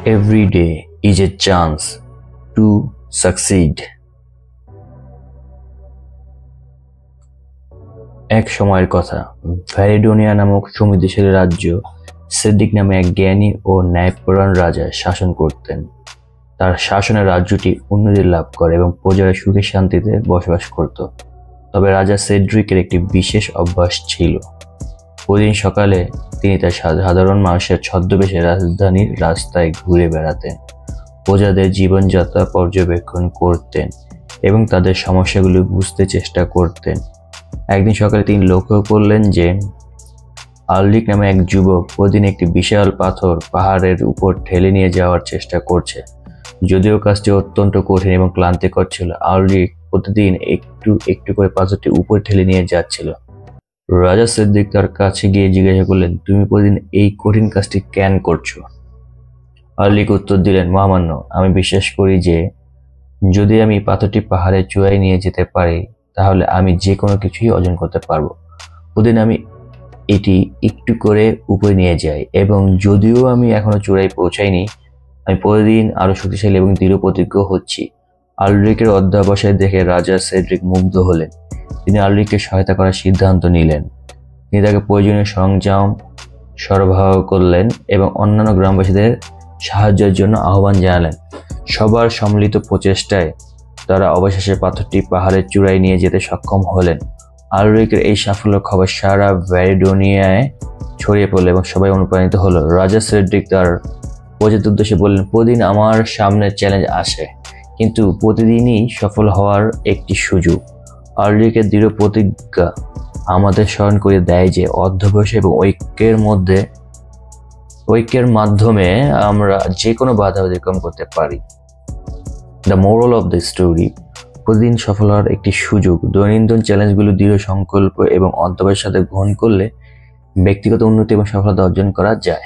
Every day is a chance to succeed. এক সময়ের কথা, ভ্যারিডোনিয়া নামক সমৃদ্ধশালী রাজ্য সেড্রিক নামে এক জ্ঞানী ও ন্যায়পরায়ণ রাজা শাসন করতেন। তার শাসনে রাজ্যটি উন্নতি লাভ করে এবং প্রজারা সুখে শান্তিতে বসবাস করত। তবে রাজা সেড্রিকের একটি বিশেষ অভ্যাস ছিল। প্রতিদিন সকালে তিনি তার সাধারণ মানুষের ছদ্মবেশে রাজধানীর রাস্তায় ঘুরে বেড়াতেন, প্রজাদের জীবনযাত্রা পর্যবেক্ষণ করতেন এবং তাদের সমস্যাগুলো বুঝতে চেষ্টা করতেন। একদিন সকালে তিনি লক্ষ্য করলেন যে আলরিক নামে এক যুবক প্রতিদিন একটি বিশাল পাথর পাহাড়ের উপর ঠেলে নিয়ে যাওয়ার চেষ্টা করছে। যদিও কাজটি অত্যন্ত কঠিন এবং ক্লান্তিকর ছিল, আলরিক প্রতিদিন একটু একটু করে পাথরটি উপর ঠেলে নিয়ে যাচ্ছিল। রাজা সেড্রিক তার কাছে গিয়ে জিজ্ঞাসা করলেন, তুমি প্রতিদিন এই কঠিন কাজটি কেন করছো? আলরিক উত্তর দিলেন, মহামান্য, আমি বিশ্বাস করি যে যদি আমি পাথরটি পাহাড়ের চূড়ায় নিয়ে যেতে পারি তাহলে আমি যে কোনো কিছুই অর্জন করতে পারবো। প্রতিদিন আমি এটি একটু করে উপরে নিয়ে যাই এবং যদিও আমি এখনো চূড়ায় পৌঁছাইনি, আমি প্রতিদিন আরো শক্তিশালী এবং দৃঢ় প্রতিজ্ঞ হচ্ছি। আলরিকের অধ্যবসায় দেখে রাজা সেড্রিক মুগ্ধ হলেন। তিনি আলরিককে সহায়তা করার সিদ্ধান্ত নিলেন। তিনি তাকে প্রয়োজনীয় সরঞ্জাম সরবরাহ করলেন এবং অন্যান্য গ্রামবাসীদের সাহায্যের জন্য আহ্বান জানালেন। সবার সম্মিলিত প্রচেষ্টায় তারা অবশেষে পাথরটি পাহাড়ের চূড়ায় নিয়ে যেতে সক্ষম হলেন। আলরিকের এই সাফল্যের খবর সারা ভ্যারিডোনিয়ায় ছড়িয়ে পড়ল এবং সবাই অনুপ্রাণিত হলো। রাজা সেড্রিক তার প্রজাদের উদ্দেশ্যে বললেন, প্রতিদিন আমার সামনে চ্যালেঞ্জ আসে, কিন্তু প্রতিদিনই সফল হওয়ার একটি সুযোগ। আলরিকের দৃঢ় প্রতিজ্ঞা আমাদের স্মরণ করে দেয় যে অধ্যবসায় এবং ঐক্যের মাধ্যমে আমরা যে কোনো বাধা অতিক্রম করতে পারি। The moral of the story, প্রতিদিন সফল হওয়ার একটি সুযোগ। দৈনন্দিন চ্যালেঞ্জগুলো দৃঢ় সংকল্প এবং অধ্যবসায়ের সাথে গ্রহণ করলে ব্যক্তিগত উন্নতি এবং সফলতা অর্জন করা যায়।